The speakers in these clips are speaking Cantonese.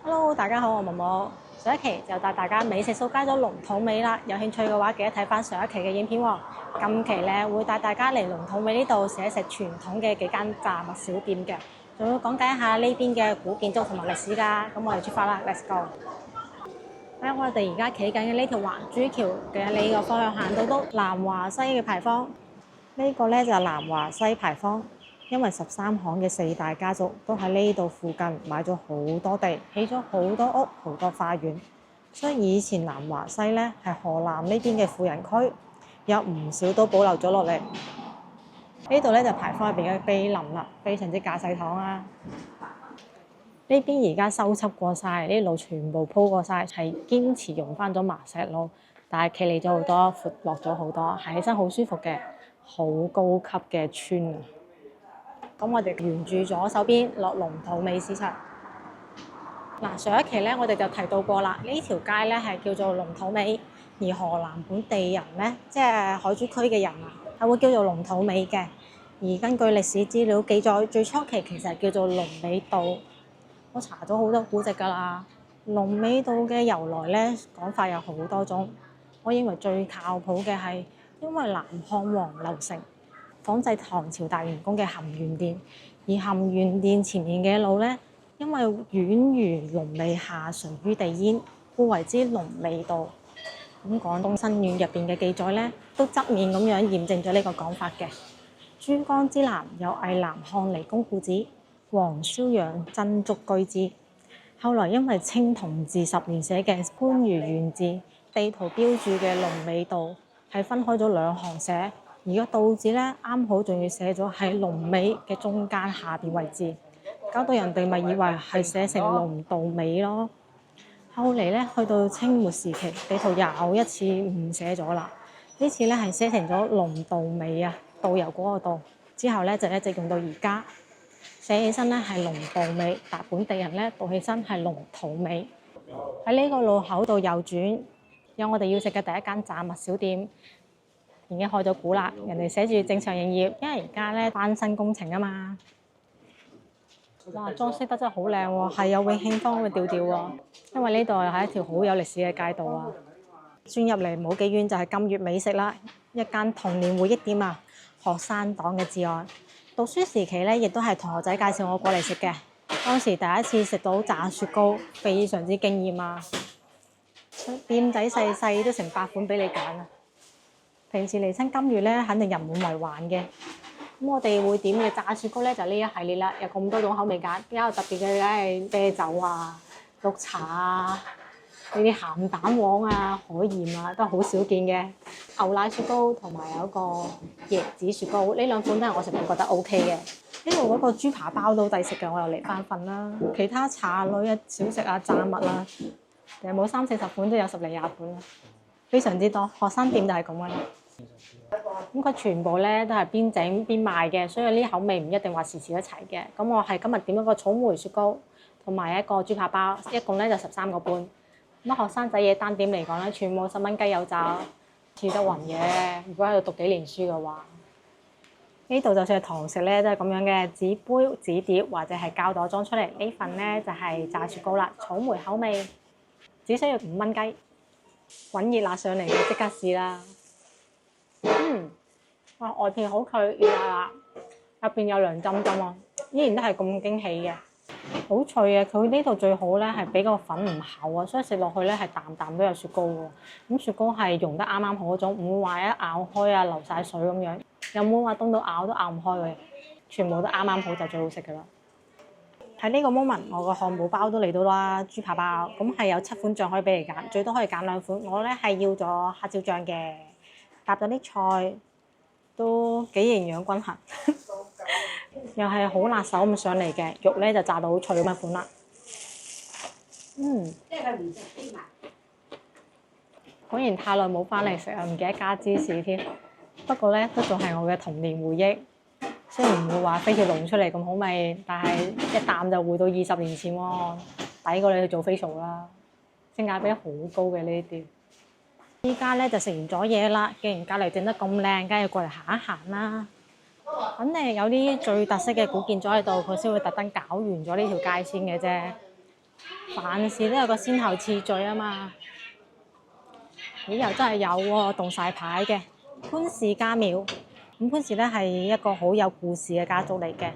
Hello，大家好，我毛毛。上一期就帶大家美食掃街咗龍土尾啦，有興趣嘅話記得睇翻上一期嘅影片喎。今期咧會帶大家嚟龍土尾呢度食一食傳統嘅幾間炸物小店嘅，仲要講解一下呢邊嘅古建築同埋歷史㗎。咁我哋出發啦，Let's go！喺我哋而家企緊嘅呢條橫珠橋嘅呢個方向行到都南華西嘅牌坊，呢個咧就係南華西牌坊。因為13行嘅4大家族都喺呢度附近買咗好多地，起咗好多屋、好多花園，所以以前南華西咧係河南呢邊嘅富人區，有唔少都保留咗落嚟。呢度咧就牌坊入邊嘅碑林啦，非常之架勢堂啊！呢邊而家修葺過晒，呢路全部鋪過晒，係堅持用翻咗麻石路，但係企理咗好多，闊落咗好多，行起身好舒服嘅，好高級嘅村啊！咁我哋沿住左手邊落龍土尾市場。嗱，上一期咧我哋就提到過啦，呢條街咧係叫做龍土尾，而河南本地人咧，即係海珠區嘅人啊，係會叫做龍土尾嘅。而根據歷史資料記載，最初期其實係叫做龍尾道。我查咗好多古籍㗎啦，龍尾道嘅由來咧講法有好多種。我認為最靠譜嘅係因為南漢王劉成仿製唐朝大元宮嘅含元殿，而含元殿前面嘅路咧，因為宛如龍尾下垂於地焉，故為之龍尾道。咁廣東新語入邊嘅記載咧，都側面咁樣驗證咗呢個講法嘅。珠江之南有魏南漢離宮故址，黃蕭養曾築居之。後來因為清同治10年寫嘅番禺縣志地圖標注嘅龍尾道係分開咗2行寫。而個道字咧，啱好仲要寫咗喺龍尾嘅中間下邊位置，搞到人哋咪以為係寫成龍道尾咯。後嚟咧，去到清末時期，地圖又一次誤寫咗啦。呢次咧係寫成咗龍道尾啊，導遊嗰個道。之後咧就一直用到而家，寫起身咧係龍道尾，但本地人咧讀起身係龍土尾。喺呢個路口度右轉，有我哋要食嘅第一間炸物小店。已經開咗股啦，人哋寫住正常營業，因為而家咧翻新工程啊嘛。哇，裝飾得真係好靚喎，係有永慶坊嘅調調喎。因為呢度係一條好有歷史嘅街道啊。轉入嚟冇幾遠就係金粵美食啦，一間童年回憶店啊，學生黨嘅至愛。讀書時期咧，亦都係同學仔介紹我過嚟食嘅。當時第一次食到炸雪糕，非常之驚豔啊！店仔細細都成8款俾你揀啊！平時嚟親金粵咧，肯定人滿為患嘅。咁我哋會點嘅炸雪糕咧，就呢一系列啦，有咁多種口味揀。比較特別嘅梗係啤酒啊、綠茶啊、呢啲鹹蛋黃啊、海鹽啊，都係好少見嘅。牛奶雪糕同埋有一個椰子雪糕，呢2款都係我食過覺得 OK 嘅。呢度嗰個豬扒包都好抵食嘅，我又嚟翻份啦。其他茶類啊、小食啊、炸物啊，有冇30-40款都有10-20款啦，非常之多。學生店就係咁嘅啦。咁佢全部咧都係邊整邊賣嘅，所以呢口味唔一定話時時一齊嘅。咁我係今日點咗個草莓雪糕同埋一個豬扒包，一共咧就13個半。咁學生仔嘢單點嚟講咧，全部10蚊雞有找，似得暈嘅。如果喺度讀幾年書嘅話，呢度就算係堂食咧，都係咁樣嘅紙杯、紙碟或者係膠袋裝出嚟。呢份咧就係炸雪糕啦，草莓口味，只需要5蚊雞。滾熱辣上嚟嘅，即刻試啦！哇，外片好脆熱辣辣，入邊有涼浸浸啊，依然都係咁驚喜嘅，好脆嘅。佢呢度最好咧係俾個粉唔厚啊，所以食落去咧係啖啖都有雪糕喎。咁雪糕係溶得啱啱好嗰種，唔會話一咬開啊流晒水咁樣，又冇話凍到咬都咬唔開嘅，全部都啱啱好就最好食噶啦。喺呢個 moment，我個漢堡包都嚟到啦，豬扒包，咁係有7款醬可以俾你揀，最多可以揀2款。我咧係要咗黑椒醬嘅，搭咗啲菜。都幾營養均衡，又係好辣手咁上嚟嘅，肉咧就炸到好脆咁嘅款啦。果然太耐冇翻嚟食啊，唔記得加芝士添。不過咧都仲係我嘅童年回憶，雖然唔會話飛條龍出嚟咁好味，但係一啖就回到20年前喎，抵過你去做 facial 啦，性價比好高嘅呢啲。依家咧就食完咗嘢啦，既然隔離整得咁靚，梗係過嚟行一行啦。肯定有啲最特色嘅古建築喺度，佢先會特登搞完咗呢條街先嘅啫。凡事都有個先後次序啊嘛。咦，又真係有喎，動晒牌嘅潘氏家廟。咁潘氏咧係一個好有故事嘅家族嚟嘅。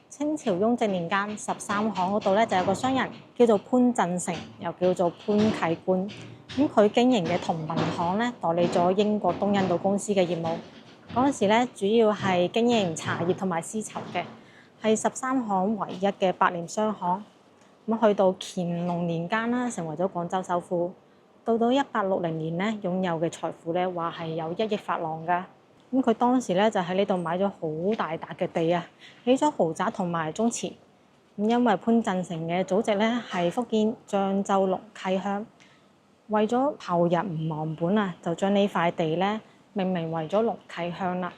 清朝雍正年間，13行嗰度咧就有個商人叫做潘振成，又叫做潘啟官。咁佢經營嘅同文行咧，代理咗英國東印度公司嘅業務。嗰陣時咧，主要係經營茶葉同埋絲綢嘅，係13行唯一嘅百年商行。咁去到乾隆年間啦，成為咗廣州首富。到1860年咧，擁有嘅財富咧話係有1億法郎㗎。咁佢當時咧就喺呢度買咗好大笪嘅地啊，起咗豪宅同埋宗祠。咁因為潘振成嘅祖籍咧係福建漳州龍溪鄉，為咗後日唔忘本啊，就將呢塊地咧命名為咗龍溪鄉啦。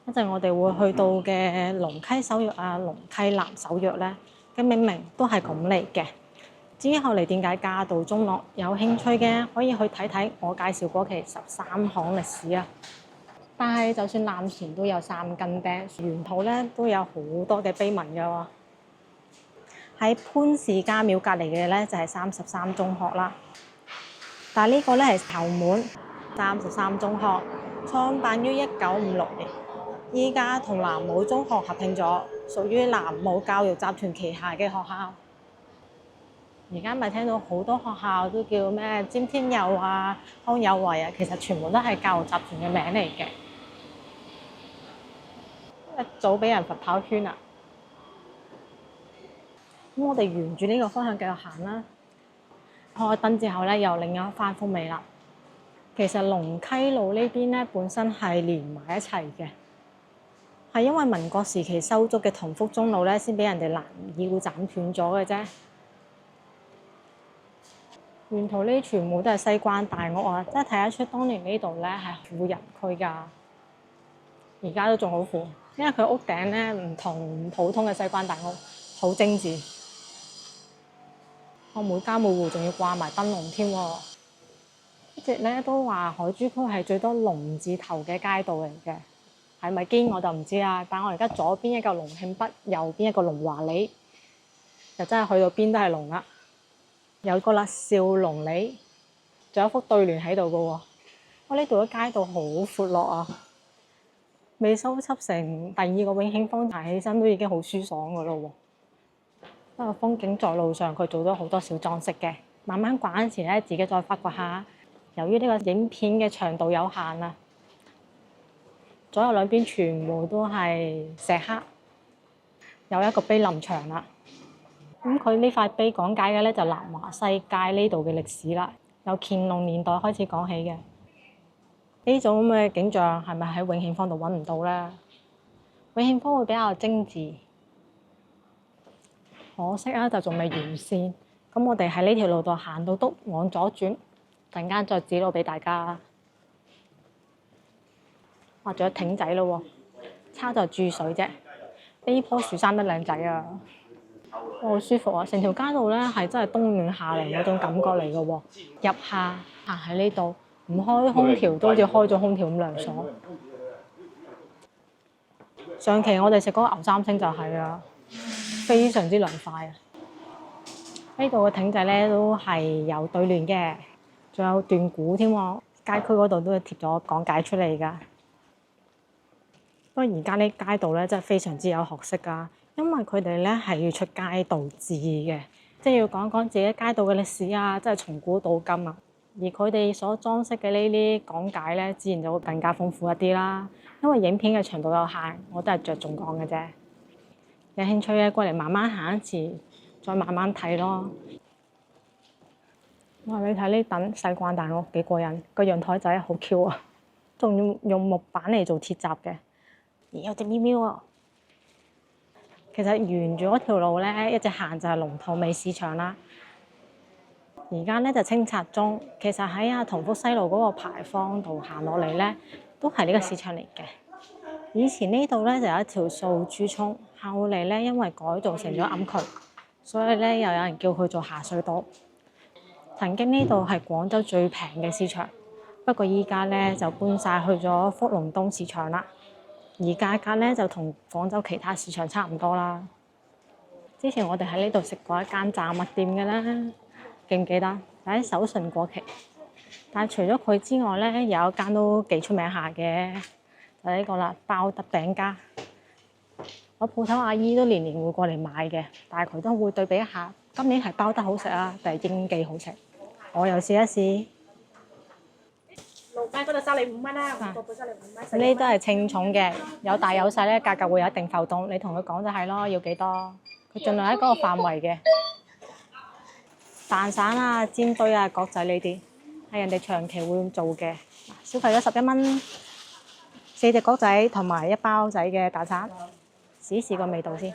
一陣我哋會去到嘅龍溪首約啊、龍溪南首約咧嘅命名都係咁嚟嘅。至於後嚟點解家道中落，有興趣嘅可以去睇睇我介紹嗰期13行歷史啊。但係就算爛船都有3根釘，沿途咧都有好多嘅碑文㗎喎。喺潘氏家廟隔離嘅咧就係33中學啦。但係呢個咧係後門33中學，創辦於1956年，依家同南武中學合併咗，屬於南武教育集團旗下嘅學校。而家咪聽到好多學校都叫咩詹天佑啊、康有為啊，其實全部都係教育集團嘅名嚟嘅。一早俾人罰跑圈啊！咁我哋沿住呢個方向繼續行啦。開燈之後咧，又另一番風味啦。其實龍溪路呢邊咧本身係連埋一齊嘅，係因為民國時期修築嘅同福中路咧，先俾人哋攔腰斬斷咗嘅啫。沿途呢啲全部都係西關大屋啊，真係睇得出當年呢度咧係富人區㗎。而家都仲好富，因為佢屋頂咧唔同普通嘅西關大屋，好精緻。我每家每戶仲要掛埋燈籠添喎。一直咧都話海珠區係最多龍字頭嘅街道嚟嘅，係咪堅我就唔知啦。但我而家左邊一個龍慶北，右邊一個龍華里，就真係去到邊都係龍啦。有個啦少龍里，仲有一幅對聯喺度嘅喎。我呢度嘅街道好闊落啊，未修葺成第2個永慶坊，行起身都已經好舒爽嘅咯喎。不過風景在路上，佢做咗好多小裝飾嘅，慢慢逛嗰時咧，自己再發掘下。由於呢個影片嘅長度有限啊，左右兩邊全部都係石刻，有一個碑林牆啦。咁佢呢塊碑講解嘅咧就南華西街呢度嘅歷史啦，由乾隆年代開始講起嘅。呢種咁嘅景象係咪喺永慶坊度揾唔到咧？永慶坊會比較精緻，可惜啊，就仲未完善。咁我哋喺呢條路度行到篤往左轉，陣間再指路俾大家。哇，仲有艇仔咯喎，差就注水啫。呢棵樹生得靚仔啊！好舒服啊！成條街道咧係真係冬暖夏涼嗰種感覺嚟嘅喎。入夏行喺呢度，唔開空調都好似開咗空調咁涼爽。上期我哋食嗰個牛三星就係啊，非常之涼快啊！呢度嘅艇仔咧都係有對聯嘅，仲有段古添喎。街區嗰度都貼咗講解出嚟㗎。不過而家呢街道咧真係非常之有學識㗎。因為佢哋咧係要出街道誌嘅，即係要講講自己街道嘅歷史啊，即係從古到今啊。而佢哋所裝飾嘅呢啲講解咧，自然就會更加豐富一啲啦。因為影片嘅長度有限，我都係着重講嘅啫。有興趣嘅過嚟慢慢行一次，再慢慢睇咯。哇！你睇呢等西關大屋幾過癮，個陽台仔好 Q 啊，仲要用木板嚟做鐵閘嘅。咦，有隻喵喵啊！其實沿住嗰條路咧，一直行就係龍頭尾市場啦。而家咧就清拆中，其實喺同福西路嗰個牌坊度行落嚟咧，都係呢個市場嚟嘅。以前呢度咧就有一條素珠涌，後嚟咧因為改造成咗暗渠，所以咧又有人叫佢做下水道。曾經呢度係廣州最平嘅市場，不過依家咧就搬晒去咗福隆東市場啦。而價格咧就同廣州其他市場差唔多啦。之前我哋喺呢度食過一間炸物店嘅啦，記唔記得？喺手信過期。但係除咗佢之外咧，有一間都幾出名下嘅，就係呢個啦，包德餅家。我鋪頭阿姨都年年會過嚟買嘅，但係佢都會對比一下，今年係包德好食啊，定係英記好食？我又試一試。6蚊嗰度收你5蚊啦，個半收你5蚊。呢都係稱重嘅，有大有細咧，價格會有一定浮動。你同佢講就係咯，要幾多？佢盡量喺嗰個範圍嘅。蛋散啊、煎堆啊、角仔呢啲係人哋長期會做嘅。消費咗11蚊，4隻角仔同埋一包仔嘅蛋散，試試個味道先。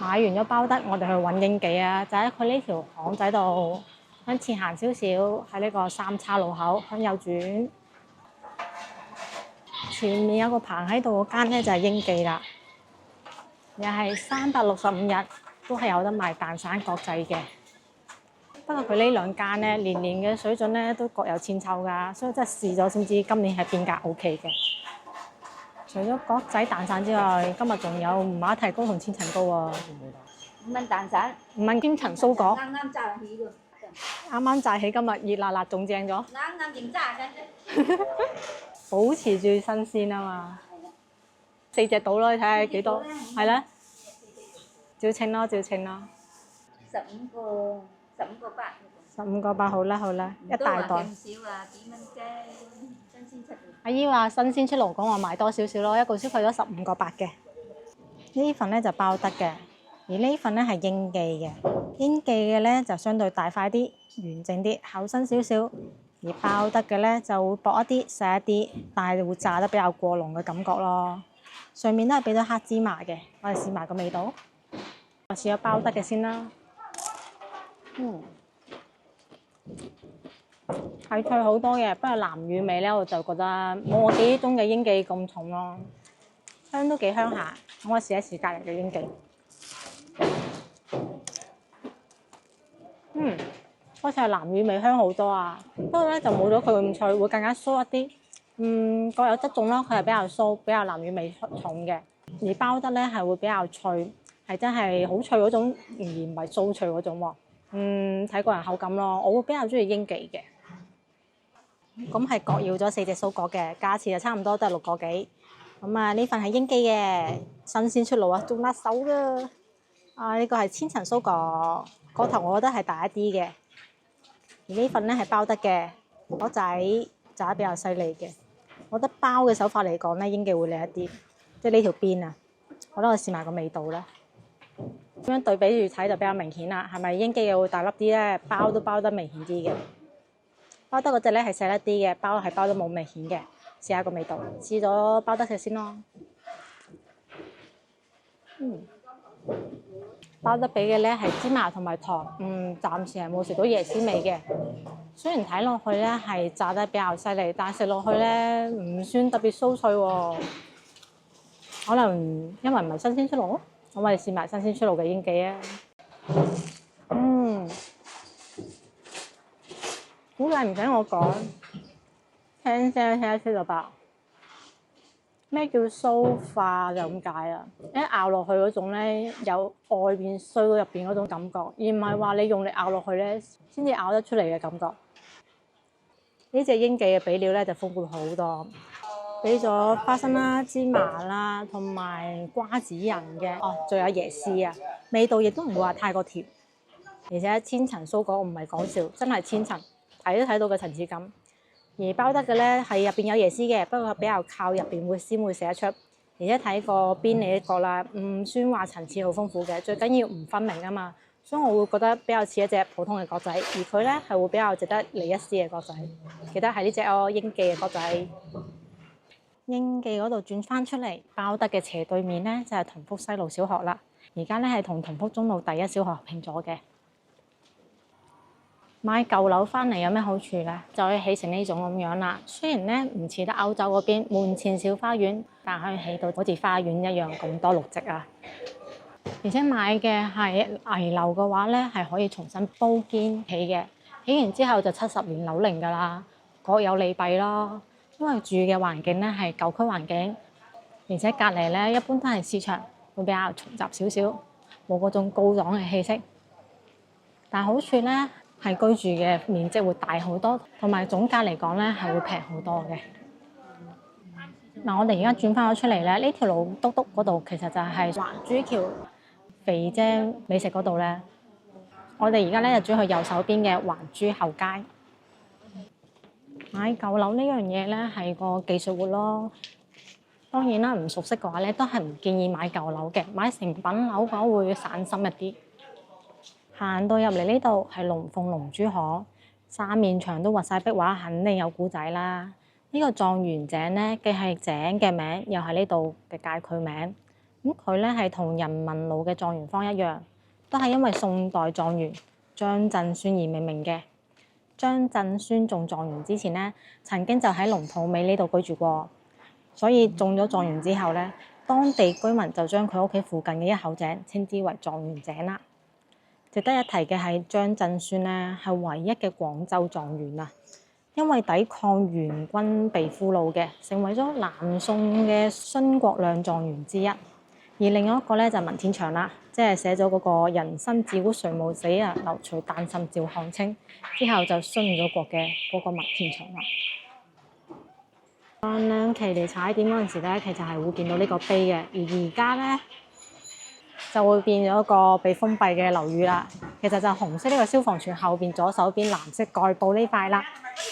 買完咗包德，我哋去揾英記啊，就喺佢呢條巷仔度向前行少少，喺呢個三叉路口向右轉，前面有個棚喺度嗰間咧就係英記啦，又係365日都係有得賣蛋散角仔嘅。不過佢呢兩間咧年年嘅水準咧都各有千秋㗎，所以真係試咗先知今年係邊間 OK 嘅。除咗角仔蛋散之外，今日仲有馬蹄糕同千層糕喎。5蚊蛋散，5蚊千層酥果，啱啱炸起喎，啱啱炸起，今日熱辣辣仲正咗，啱啱整炸緊啫。保持住新鮮啊嘛。4隻到咯，你睇下幾多？係啦，照稱咯，照稱咯。15個8。15個8，好啦好啦，一大袋。都話咁少啊，幾蚊啫？新鮮出嚟。阿姨話新鮮出爐，講我買多少少咯，一共消費咗15個8嘅。呢份咧就包得嘅，而呢份咧係英記嘅。英記嘅咧就相對大塊啲、完整啲、厚身少少，而包得嘅咧就會薄一啲、細一啲，但係會炸得比較過濃嘅感覺咯。上面都係俾咗黑芝麻嘅，我哋試埋個味道。我試咗包得嘅先啦。係脆好多嘅，不過南乳味咧我就覺得冇我記憶中嘅英記咁重咯，香都幾香下。咁我試一試隔離嘅英記。好似係南乳味香好多啊，不過咧就冇咗佢咁脆，會更加酥一啲。各有側重咯，佢係比較酥，比較南乳味重嘅。而包得咧係會比較脆，係真係好脆嗰種，而唔係酥脆嗰種喎。睇個人口感咯，我會比較中意英記嘅。咁係各要咗4隻酥果嘅，價錢就差唔多都係6個幾。咁啊呢份係英記嘅，新鮮出爐啊，仲辣手㗎。呢個係千層酥果，個頭我覺得係大一啲嘅。而呢份咧係包得嘅，果仔炸得比較犀利嘅。我覺得包嘅手法嚟講咧，英記會靚一啲，即係呢條邊啊。我覺得我試埋個味道啦。咁樣對比住睇就比較明顯啦，係咪英記嘅會大粒啲咧？包都包得明顯啲嘅。包得嗰隻咧係細粒啲嘅，包係包得冇明顯嘅。試下個味道，試咗包得隻先咯。包得俾嘅咧係芝麻同埋糖，暫時係冇食到椰絲味嘅。雖然睇落去咧係炸得比較犀利，但係食落去咧唔算特別酥脆喎。可能因為唔係新鮮出爐，咁我哋試埋新鮮出爐嘅英記啊。估計唔使我講，聽聲聽得出就爆。咩叫酥化就咁解啊？一咬落去嗰種咧，有外邊碎到入邊嗰種感覺，而唔係話你用力咬落去咧，先至咬得出嚟嘅感覺。呢隻英記嘅俾料咧就豐富好多，俾咗花生啦、芝麻啦，同埋瓜子仁嘅，仲有椰絲啊，味道亦都唔會話太過甜，而且千層酥果我唔係講笑，真係千層，睇都睇到個層次感。而包得嘅咧係入邊有椰絲嘅，不過比較靠入邊會先會寫得出，而且睇個邊你覺啦，唔算話層次好豐富嘅，最緊要唔分明啊嘛，所以我會覺得比較似一隻普通嘅角仔，而佢咧係會比較值得你一試嘅角仔，記得係呢隻英記嘅角仔。英記嗰度轉翻出嚟，包得嘅斜對面咧就係同福西路小學啦，而家咧係同福中路第1小學合併咗嘅。買舊樓翻嚟有咩好處咧？就可以起成呢種咁樣啦。雖然咧唔似得歐洲嗰邊門前小花園，但可以起到好似花園一樣咁多綠植啊。而且買嘅係危樓嘅話咧，係可以重新煲堅起嘅。起完之後就70年樓齡㗎啦，各有利弊咯。因為住嘅環境咧係舊區環境，而且隔離咧一般都係市場，會比較嘈雜少少，冇嗰種高檔嘅氣息。但係好處咧係居住嘅面積會大好多，同埋總價嚟講咧係會平好多嘅。嗱，我哋而家轉翻咗出嚟咧，呢條路篤篤嗰度其實就係環珠橋肥姐美食嗰度咧。我哋而家咧就轉去右手邊嘅環珠後街。買舊樓呢樣嘢咧係個技術活咯。當然啦，唔熟悉嘅話咧都係唔建議買舊樓嘅，買成品樓嘅話會散心一啲。行到入嚟呢度係龍鳳龍珠河，三面牆都畫晒壁畫，肯定有古仔啦。呢個狀元井咧，既係井嘅名，又係呢度嘅街區名。咁佢咧係同人民路嘅狀元坊一樣，都係因為宋代狀元張振孫而命名嘅。張振孫中狀元之前咧，曾經就喺龍肚尾呢度居住過，所以中咗狀元之後咧，當地居民就將佢屋企附近嘅一口井稱之為狀元井啦。值得一提嘅係張振孫咧係唯一嘅廣州狀元啊！因為抵抗元軍被俘虜嘅，成為咗南宋嘅殉國兩狀元之一。而另外一個咧就係文天祥啦，即係寫咗嗰個人生自古誰無死啊，留取丹心照汗青之後就殉咗國嘅嗰個文天祥啦。上兩期嚟踩點嗰陣時咧，其實係會見到呢個碑嘅，而而家咧就會變咗個被封閉嘅樓宇啦。其實就係紅色呢個消防署後邊左手邊藍色蓋布呢塊啦。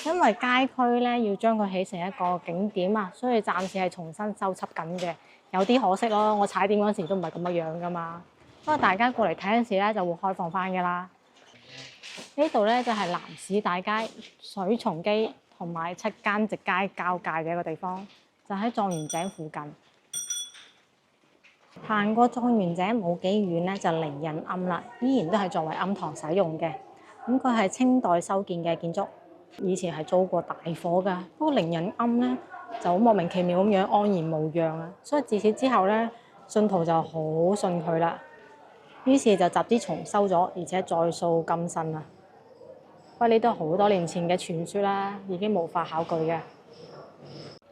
因為街區咧要將佢起成一個景點啊，所以暫時係重新修葺緊嘅，有啲可惜咯。我踩點嗰時都唔係咁嘅樣噶嘛，不過大家過嚟睇嗰時咧就會開放翻噶啦。呢度咧就係南市大街、水松基同埋七間直街交界嘅一個地方，就喺狀元井附近。行過狀元井冇幾遠咧就靈隱庵啦，依然都係作為庵堂使用嘅。咁佢係清代修建嘅建築。以前係遭過大火㗎，不過靈隱庵咧就好莫名其妙咁樣安然無恙啊，所以自此之後咧，信徒就好信佢啦，於是就集資重修咗，而且再塑金身啦。不過呢都係好多年前嘅傳說啦，已經無法考據嘅。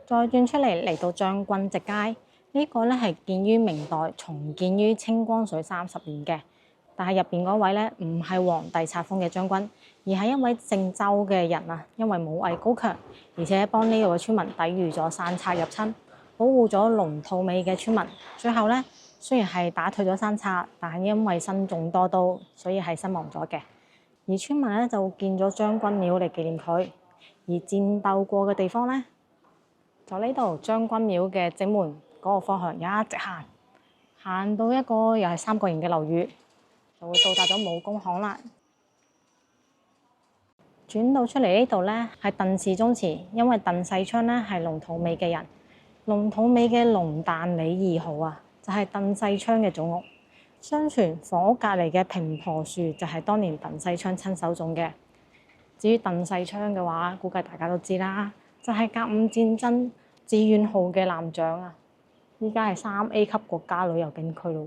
再轉出嚟到將軍直街，呢個咧係建於明代，重建於清光緒30年嘅。但係入邊嗰位咧唔係皇帝冊封嘅將軍，而係一位姓周嘅人啊。因為武藝高強，而且幫呢度嘅村民抵禦咗山賊入侵，保護咗龍肚尾嘅村民。最後咧雖然係打退咗山賊，但係因為身中多刀，所以係身亡咗嘅。而村民咧就建咗將軍廟嚟紀念佢。而戰鬥過嘅地方咧，就呢度將軍廟嘅正門嗰個方向一直行到一個又係三角形嘅樓宇，就會到達咗武功行啦。轉到出嚟呢度咧，係鄧氏宗祠，因為鄧世昌咧係龍肚尾嘅人，龍肚尾嘅龍誕里2號啊，就係鄧世昌嘅祖屋。相傳房屋隔離嘅平婆樹就係當年鄧世昌親手種嘅。至於鄧世昌嘅話，估計大家都知啦，就係甲午戰爭志願號嘅艦長啊。依家係3A 級國家旅遊景區咯。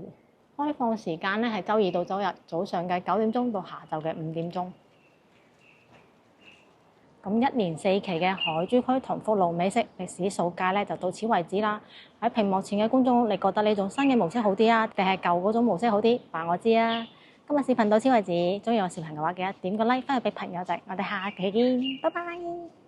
開放時間咧係周二到周日早上嘅9點鐘到下晝嘅5點鐘。咁1年4期嘅海珠區同福路美食歷史掃街咧就到此為止啦。喺屏幕前嘅觀眾，你覺得呢種新嘅模式好啲啊，定係舊嗰種模式好啲？話我知啊。今日視頻到此為止，中意我視頻嘅話記得點個 like 翻去俾朋友仔。我哋下期見，拜拜。